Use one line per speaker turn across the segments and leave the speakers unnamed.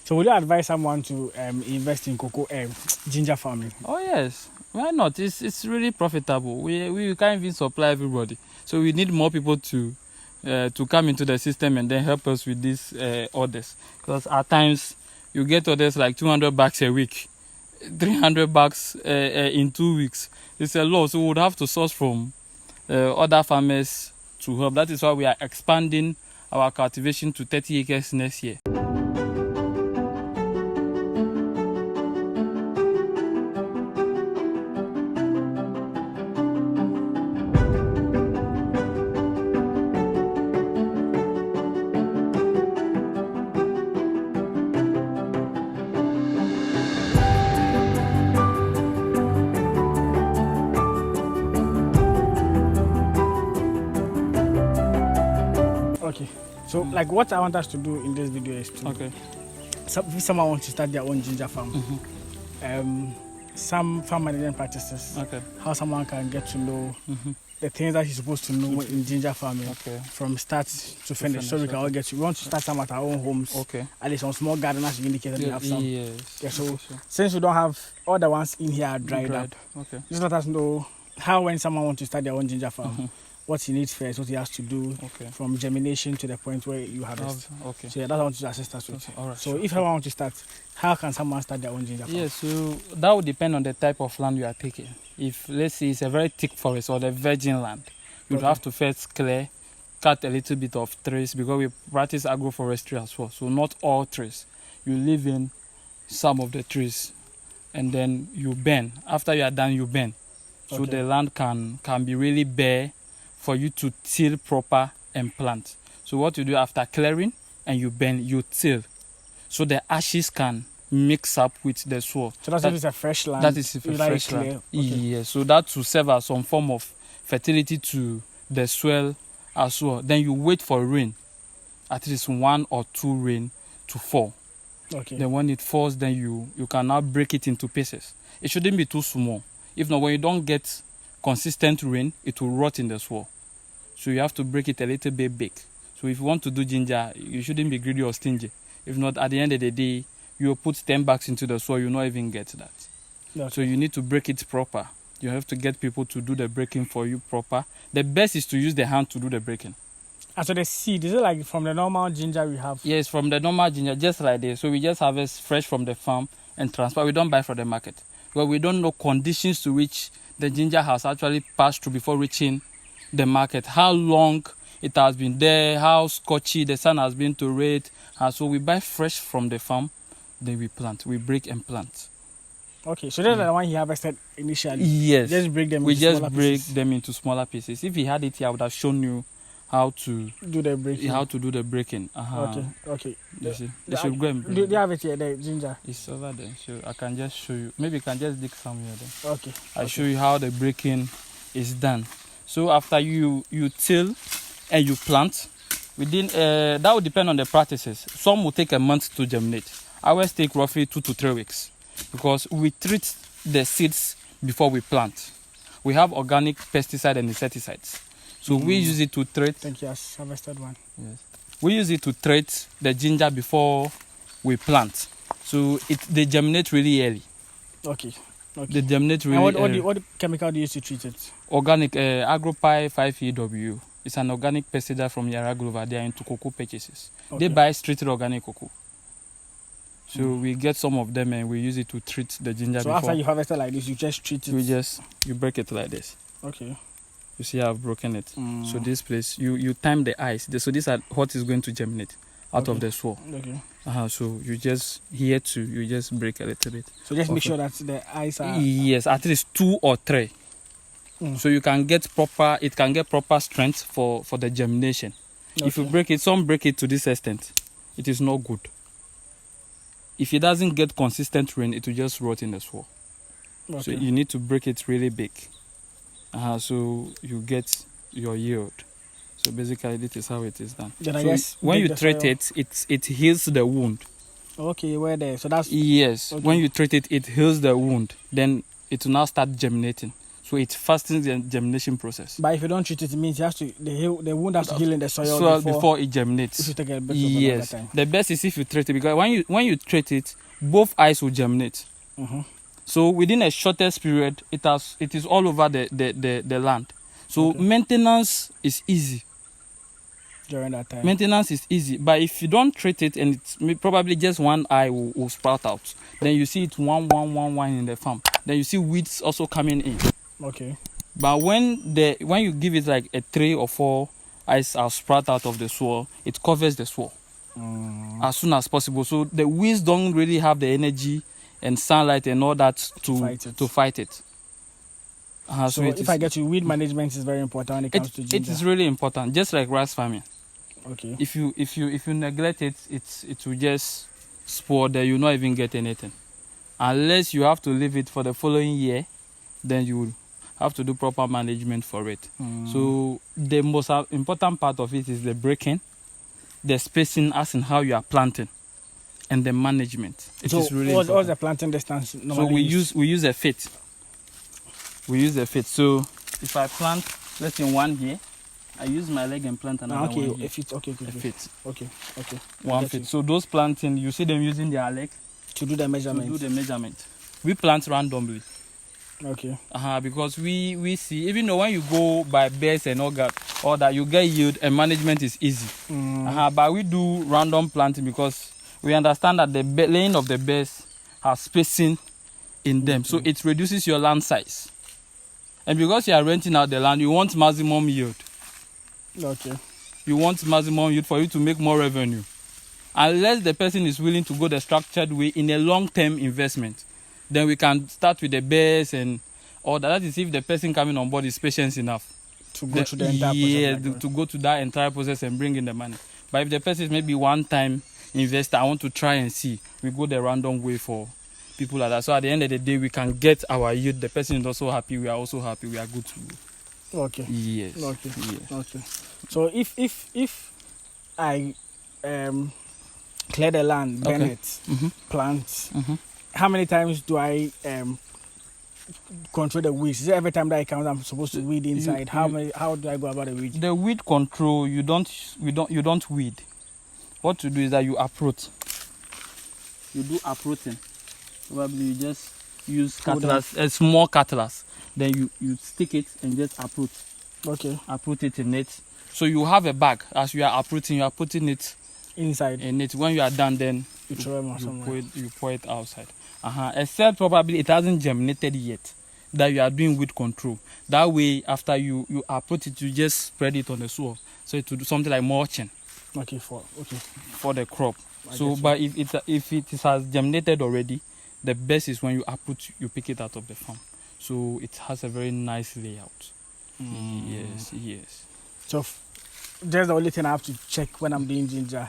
So would you advise someone to invest in cocoa ginger farming?
Oh yes, why not? It's really profitable. We can't even supply everybody, so we need more people to come into the system and then help us with these orders. Because at times you get orders like $200 a week, $300 in 2 weeks. It's a lot, so we would have to source from other farmers to help. That is why we are expanding our cultivation to 30 acres next year.
Okay, so like what I want us to do in this video is to if someone wants to start their own ginger farm, some farm management practices, how someone can get to know the things that he's supposed to know in ginger farming from start to finish. So we can all we want to start some at our own homes, at least on small gardeners. You indicated we have some. Yeah, so since we don't have all the ones in here are dried up, just let us know how, when someone wants to start their own ginger farm, what he needs first, what he has to do from germination to the point where you harvest. So yeah, that's what I want to assist us with. So if I want to start, how can someone start their own ginger farm?
Yeah, so that would depend on the type of land you are taking. If, let's say, it's a very thick forest or the virgin land, you'd have to first clear, cut a little bit of trees, because we practice agroforestry as well. So not all trees. You leave in some of the trees and then you burn. After you are done, you burn. So the land can be really bare for you to till proper and plant. So what you do after clearing and you burn, you till, so the ashes can mix up with the soil.
So that's if it's a fresh land.
That is if a fresh land. Yeah, so that will serve as some form of fertility to the soil as well. Then you wait for rain, at least 1 or 2 rain to fall. Then when it falls, then you can now break it into pieces. It shouldn't be too small. If not, when you don't get consistent rain, it will rot in the soil. So you have to break it a little bit big. So if you want to do ginger, you shouldn't be greedy or stingy. If not, at the end of the day, you put 10 bags into the soil, you not even get that. So you need to break it proper. You have to get people to do the breaking for you proper. The best is to use the hand to do the breaking.
And so the seed, is it like from the normal ginger we have?
Yes, from the normal ginger, just like this. So we just harvest fresh from the farm and transfer. We don't buy from the market. Well, we don't know conditions to which the ginger has actually passed through before reaching the market, how long it has been there, how scorchy the sun has been to it. And so we buy fresh from the farm, then we plant, we break and plant.
Okay, so that's the one he harvested initially.
Yes,
just break them.
We just break them into smaller pieces. If he had it here, I would have shown you how to
do the breaking. Okay.
They should go and bring.
Do you have it here, the ginger?
It's over there. So I can just show you. Maybe you can just dig somewhere there.
Okay.
I'll show you how the breaking is done. So after you till and you plant, within that will depend on the practices. Some will take a month to germinate. Ours take roughly 2 to 3 weeks, because we treat the seeds before we plant. We have organic pesticide and insecticides. So we use it to treat.
Thank you. Yes, harvested one.
Yes. We use it to treat the ginger before we plant. So they germinate really early.
Okay.
They germinate really early.
What chemical do you use to treat it?
Organic AgroButtons 5EW. It's an organic pesticide from Yara Global. They are into cocoa purchases. They buy straight organic cocoa. So we get some of them and we use it to treat the ginger.
So after you harvest it like this, you just treat it?
You break it like this.
Okay.
You see how I've broken it. So this place, you time the ice. So these are what is going to germinate out of the soil.
Okay.
So you just break a little bit.
So just make sure that the ice are...
Yes, at least 2 or 3. So you can get proper strength for the germination. If you break it, some break it to this extent, it is not good. If it doesn't get consistent rain, it will just rot in the soil. So you need to break it really big. So you get your yield. So basically, this is how it is done.
So
when you treat it, it heals the wound.
Okay, where there? So that's...
Yes, when you treat it, it heals the wound. Then it will now start germinating. So it fastens the germination process.
But if you don't treat it, it means it has to the wound has to heal in the soil
before it germinates.
If you take a bit
yes.
of time.
The best is if you treat it, because when you treat it, both eyes will germinate. So within a shortest period, it is all over the land. So maintenance is easy.
During that time.
Maintenance is easy, but if you don't treat it and it's probably just one eye will sprout out, then you see it one in the farm. Then you see weeds also coming in.
Okay.
But when you give it like a 3 or 4 eyes are sprout out of the soil, it covers the soil as soon as possible. So the weeds don't really have the energy and sunlight and all that to fight it.
So if I get you, weed management is very important when it comes to ginger.
It is really important, just like rice farming.
Okay.
If you neglect it, it will just spoil there. You'll not even get anything. Unless you have to leave it for the following year, then you will have to do proper management for it. So the most important part of it is the breaking, the spacing, as in how you are planting, and the management. It is really important.
What's the planting distance normally?
So we use a feet. We use a feet. So if I plant, let's say 1 here, I use my leg and plant another 1 here.
A feet. Okay.
A feet.
Okay.
1 feet. So those planting, you see them using their leg
to do the measurement.
We plant randomly.
Okay.
Because we see, even though when you go by bears and all that, you get yield and management is easy. But we do random planting because we understand that the laying of the bears has spacing in them, so it reduces your land size. And because you are renting out the land, you want maximum yield.
Okay.
You want maximum yield for you to make more revenue. Unless the person is willing to go the structured way in a long-term investment, then we can start with the bears and all that. That is if the person coming on board is patient enough
to go through the entire process.
To go to that entire process and bring in the money. But if the person is maybe one-time investor, I want to try and see, we go the random way for people like that. So at the end of the day, we can get our yield. The person is also happy. We are also happy. We are good to go.
Okay.
Yes.
Okay.
Yes.
Okay. So if I clear the land, burn it, plant, how many times do I control the weeds? Is it every time that I count I'm supposed to weed inside? How do I go about the weed?
The weed control, you don't weed. What you do is that you uproot. You do uprooting. Probably you just use cutlass, a small cutlass. Then you stick it and just uproot.
Okay.
Uproot it in it. So you have a bag. As you are uprooting, you are putting it
inside.
In it. When you are done, then you pour it outside. Except probably it hasn't germinated yet, that you are doing weed control. That way, after you uproot it, you just spread it on the soil. So it will do something like mulching.
Okay, for
the crop. But if it has germinated already, the best is when you uproot, you pick it out of the farm. So it has a very nice layout. Yes.
So just the only thing I have to check when I'm doing ginger.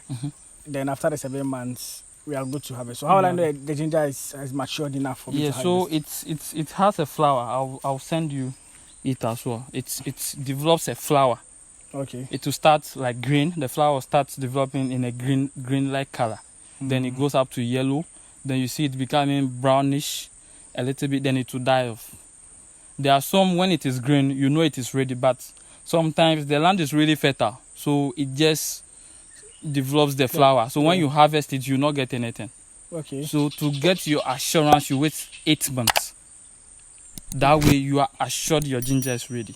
Then after the 7 months, we are good to harvest. So how will I know the ginger is matured enough for me to harvest?
So it has a flower. I'll send you it as well. It develops a flower.
Okay.
It will start like green. The flower starts developing in a green-like color. Then it goes up to yellow. Then you see it becoming brownish a little bit. Then it will die off. There are some, when it is green, you know it is ready. But sometimes the land is really fertile. So it just develops the flower. So when you harvest it, you not get anything.
Okay.
So to get your assurance, you wait 8 months. That way you are assured your ginger is ready.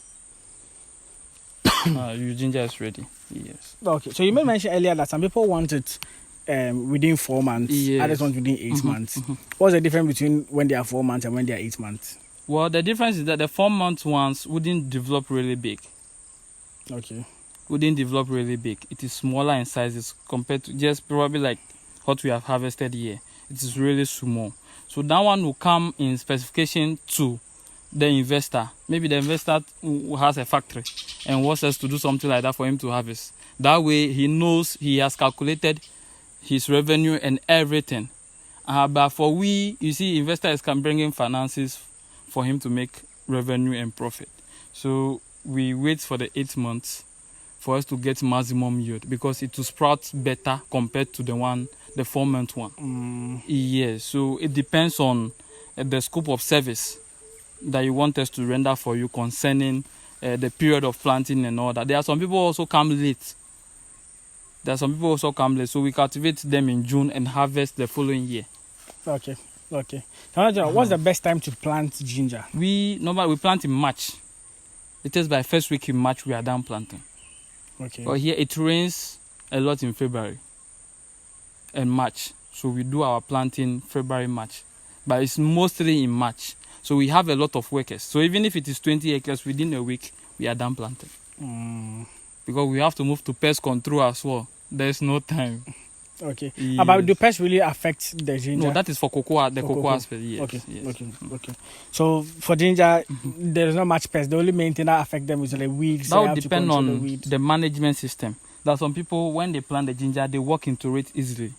Your ginger is ready. Yes.
Okay. So you made mention earlier that some people want it within 4 months.
Yes.
Others want within 8 months. What's the difference between when they are 4 months and when they are 8 months?
Well, the difference is that the 4-month ones wouldn't develop really big.
Okay.
Wouldn't develop really big. It is smaller in sizes compared to just probably like what we have harvested here. It is really small. So that one will come in specification to the investor. Maybe the investor who has a factory and wants us to do something like that for him to harvest. That way he knows he has calculated his revenue and everything. But for you see, investors can bring in finances for him to make revenue and profit. So we wait for the 8 months for us to get maximum yield because it will sprout better compared to the 4-month one. Yes, so it depends on the scope of service that you want us to render for you concerning the period of planting and all that. There are some people also come late. So we cultivate them in June and harvest the following year.
Okay. What's the best time to plant ginger?
We plant in March. It is by first week in March we are done planting.
Okay.
But here it rains a lot in February and March. So we do our planting February, March. But it's mostly in March. So we have a lot of workers. So even if it is 20 acres, within a week, we are done planting. Because we have to move to pest control as well. There's no time.
Okay. Yes. About do pests really affect the ginger?
No, that is for cocoa, cocoa aspect. Yes.
Okay. So for ginger, there is not much pest. The only main thing that affect them is the weeds.
That will depend on the management system. There are some people, when they plant the ginger, they walk into it easily.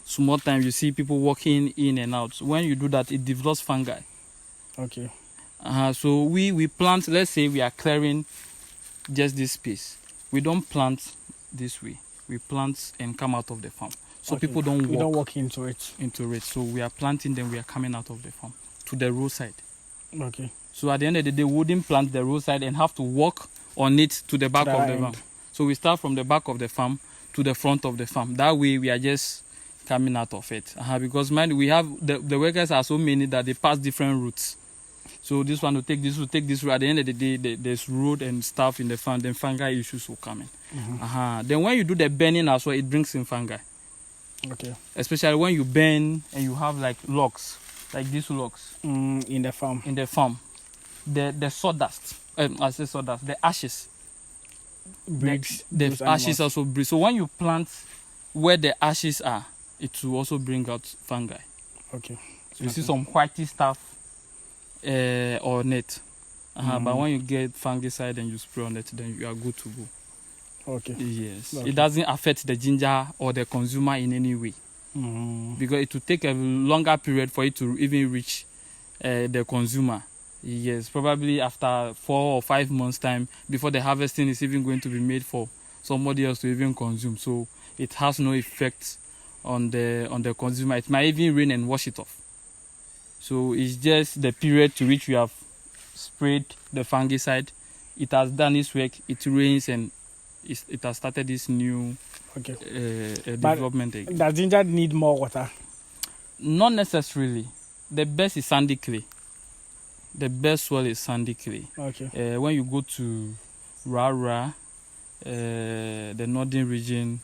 Small time, you see people walking in and out. When you do that, it develops fungi.
Okay.
So we plant, let's say we are clearing just this space. We don't plant this way. We plant and come out of the farm. So people don't walk
into it.
So we are planting, then we are coming out of the farm to the roadside.
Okay.
So at the end of the day, we wouldn't plant the roadside and have to walk on it to the back of the farm. So we start from the back of the farm to the front of the farm. That way we are just coming out of it. Because mind, we have the workers are so many that they pass different routes. So this one will take this route. At the end of the day, there's road and stuff in the farm. Then fungi issues will come in. Then when you do the burning as well, it brings in fungi.
Okay.
Especially when you burn and you have like logs, like these logs
in the farm.
The sawdust. I say sawdust. The ashes.
Breeds.
The ashes also breed. So when you plant where the ashes are, it will also bring out fungi.
Okay.
So you see some whitey stuff on it. But when you get fungicide and you spray on it, then you are good to go.
Okay.
Yes. Okay. It doesn't affect the ginger or the consumer in any way. Because it will take a longer period for it to even reach the consumer. Yes, probably after 4 or 5 months time before the harvesting is even going to be made for somebody else to even consume. So it has no effect on the consumer. It might even rain and wash it off. So it's just the period to which we have sprayed the fungicide. It has done its work. It rains and it has started this new development.
Does ginger need more water?
Not necessarily. The best is sandy clay. The best soil is sandy clay.
Okay.
When you go to Rara, the northern region,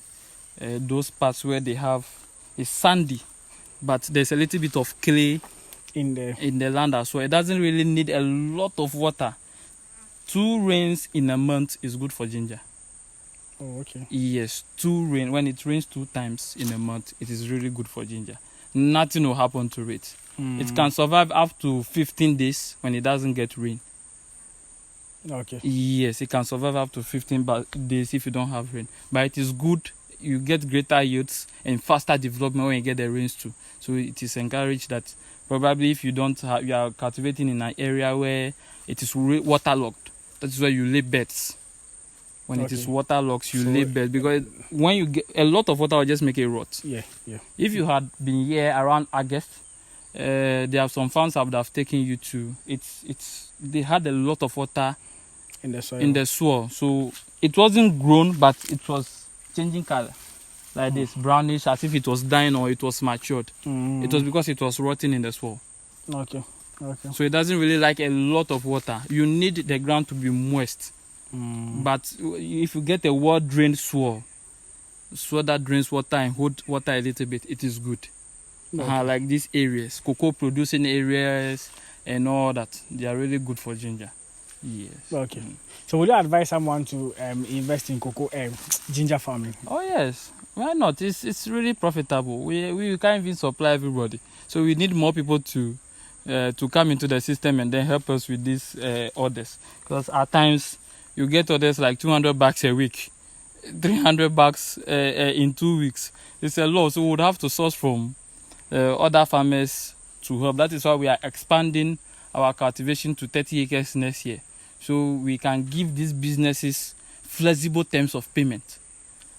those parts where they have is sandy, but there's a little bit of clay in the land as well. It doesn't really need a lot of water. 2 rains in a month is good for ginger.
Oh, okay.
Yes, 2 rain. When it rains 2 times in a month, it is really good for ginger. Nothing will happen to it. It can survive up to 15 days when it doesn't get rain.
Okay.
Yes, it can survive up to 15 days if you don't have rain. But it is good. You get greater yields and faster development when you get the rains too. So it is encouraged that probably if you are cultivating in an area where it is waterlogged. That is where you lay beds. When it is waterlogged, you lay beds, because when you get a lot of water, will just make it rot.
Yeah.
If you had been here around August, there are some farms I would have taken you to. They had a lot of water
in the soil.
So it wasn't grown, but it was changing color, like this, brownish, as if it was dying or it was matured. It was because it was rotting in the soil.
Okay.
So it doesn't really like a lot of water. You need the ground to be moist. But if you get a well-drained soil that drains water and hold water a little bit, it is good. Like these areas, cocoa producing areas and all that, they are really good for ginger. Yes.
Okay. So would you advise someone to invest in ginger farming?
Oh yes. Why not? It's really profitable. We can't even supply everybody. So we need more people to come into the system and then help us with these orders. Because at times you get orders like $200 a week, $300 in 2 weeks. It's a lot. So we would have to source from other farmers to help. That is why we are expanding our cultivation to 30 acres next year. So we can give these businesses flexible terms of payment.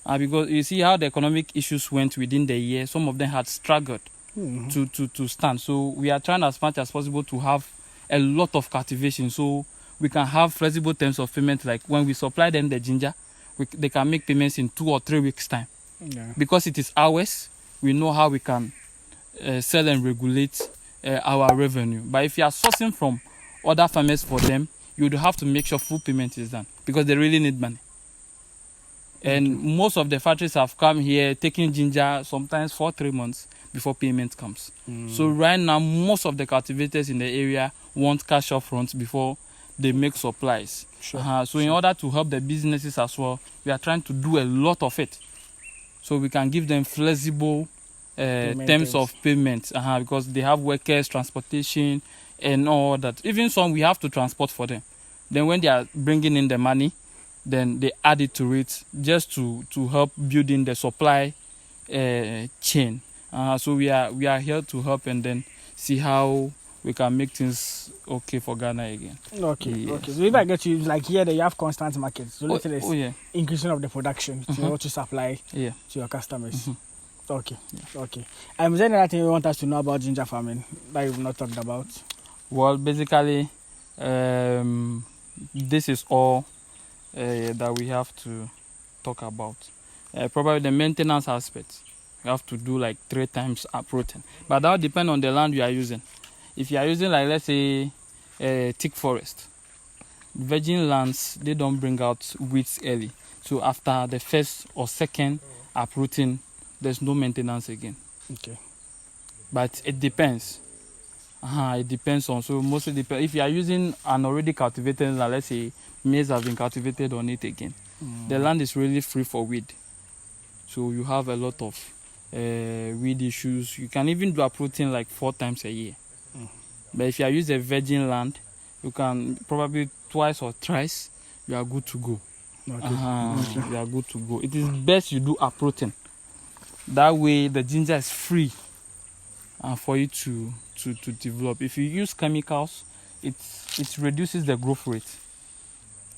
Because you see how the economic issues went within the year, some of them had struggled to stand. So we are trying as much as possible to have a lot of cultivation, so we can have flexible terms of payment. Like when we supply them the ginger, they can make payments in 2 or 3 weeks time.
Yeah.
Because it is ours, we know how we can sell and regulate our revenue. But if you are sourcing from other farmers for them, you would have to make sure full payment is done because they really need money. And most of the factories have come here taking ginger sometimes for 3 months before payment comes. So right now, most of the cultivators in the area want cash up front before they make supplies.
Sure.
So in order to help the businesses as well, we are trying to do a lot of it. So we can give them flexible terms of payment because they have workers, transportation, and all that. Even some we have to transport for them. Then when they are bringing in the money, then they add it to it just to help building the supply chain. So we are here to help and then see how we can make things okay for Ghana again.
Okay,
Yeah.
okay. So if I get you, like here, you have constant markets. So let's say there's
yeah.
increasing of the production to supply to your customers. Okay, okay. Is there anything you want us to know about ginger farming that you've not talked about?
Well, basically, this is all that we have to talk about. Probably the maintenance aspect. You have to do like 3 times uprooting. But that will depend on the land you are using. If you are using, like, let's say, thick forest, virgin lands, they don't bring out weeds early. So after the first or second uprooting, there's no maintenance again.
Okay.
But it depends. It depends on, so mostly depends. If you are using an already cultivated land, let's say maize have been cultivated on it again, the land is really free for weed. So you have a lot of weed issues. You can even do uprooting like 4 times a year. But if you are using a virgin land, you can probably twice or thrice, you are good to go. You are good to go. It is best you do uprooting. That way the ginger is free for you to develop. If you use chemicals, it reduces the growth rate.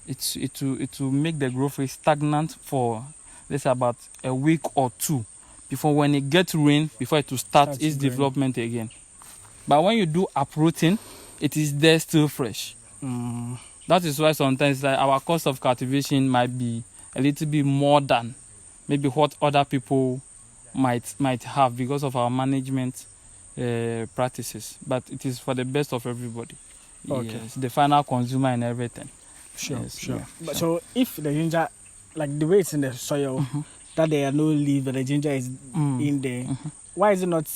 It will make the growth rate stagnant for let's say about a week or 2 before when it gets rain, before it will start its development again. But when you do uprooting, it is there still fresh. That is why sometimes our cost of cultivation might be a little bit more than maybe what other people might have because of our management practices. But it is for the best of everybody.
Okay.
Yes, the final consumer and everything.
Sure,
yes,
sure.
Yeah,
But so if the ginger, like the way it's in the soil, that there are no leaves, but the ginger is in there, why is it not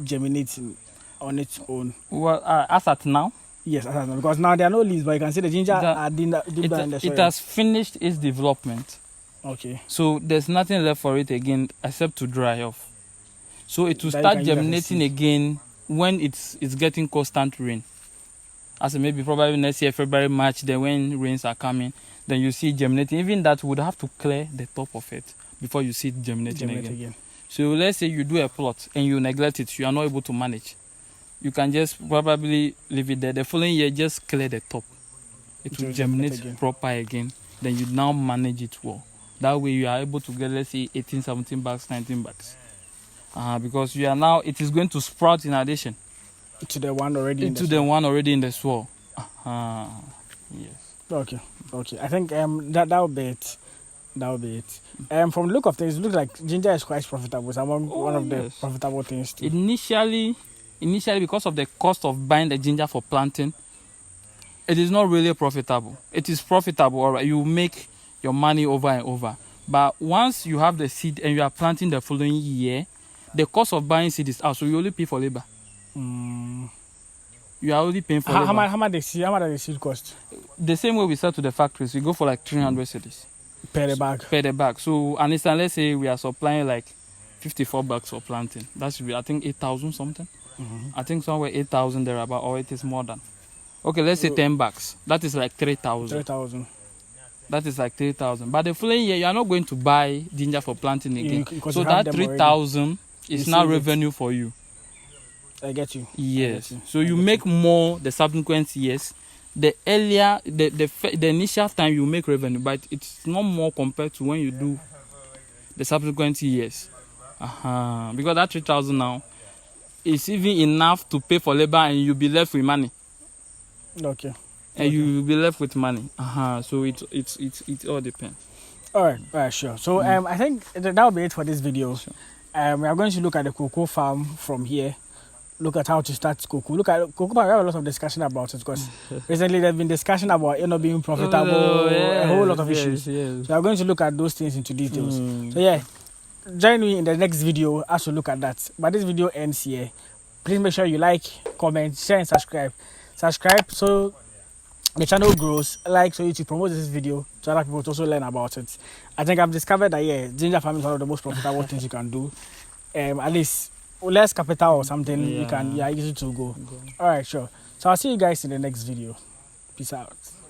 germinating on its own?
Well, as at now,
yes, because now there are no leaves, but you can see the ginger are deep down in the soil.
It has finished its development.
Okay.
So there's nothing left for it again except to dry off. So it will start germinating again when it's getting constant rain. As maybe probably next year, February, March, then when rains are coming, then you see it germinating. Even that would have to clear the top of it before you see it germinating again. So let's say you do a plot and you neglect it, you are not able to manage. You can just probably leave it there. The following year, just clear the top. It will germinate proper again. Then you now manage it well. That way you are able to get, let's say, 18, 17 bags, 19 bags. Because you are now, it is going to sprout in addition.
To the one already in the soil.
To the one already in the soil. Yes.
Okay. I think that will be it. From the look of things, it looks like ginger is quite profitable. It's among one of the profitable things too.
Initially, because of the cost of buying the ginger for planting, it is not really profitable. It is profitable, all right. You make your money over and over. But once you have the seed and you are planting the following year, the cost of buying seed is out, so you only pay for labor. You are only paying for labor.
How much does the seed cost?
The same way we sell to the factories, we go for like 300 cedis.
Per the bag?
Per the bag. So, and let's say we are supplying like 54 bags for planting. That should be, I think, 8,000 something. I think somewhere 8,000 there about, or it is more than. Okay, let's say 10 bags. That is like 3,000.
3,000.
That is like 3,000. But the following year, you are not going to buy ginger for planting again. So that 3,000 is now revenue for you.
I get you.
Yes. So you make more the subsequent years. The earlier, the initial time you make revenue, but it's not more compared to when you do the subsequent years. Because that 3,000 now is even enough to pay for labor and you'll be left with money.
Okay.
And you will be left with money. So it all depends.
All right, sure. So I think that will be it for this video.
Sure.
We are going to look at the cocoa farm from here. Look at how to start cocoa. Look at cocoa farm. We have a lot of discussion about it because recently there's been discussion about it not being profitable, a whole lot of issues.
Yes.
So we are going to look at those things into details. So yeah, join me in the next video as we look at that. But this video ends here. Please make sure you like, comment, share, and subscribe. Subscribe so the channel grows, like so YouTube promotes this video to other people to also learn about it. I think I've discovered that ginger farming is one of the most profitable things you can do. At least less capital or something, you can easy to go. All right, sure. So I'll see you guys in the next video. Peace out.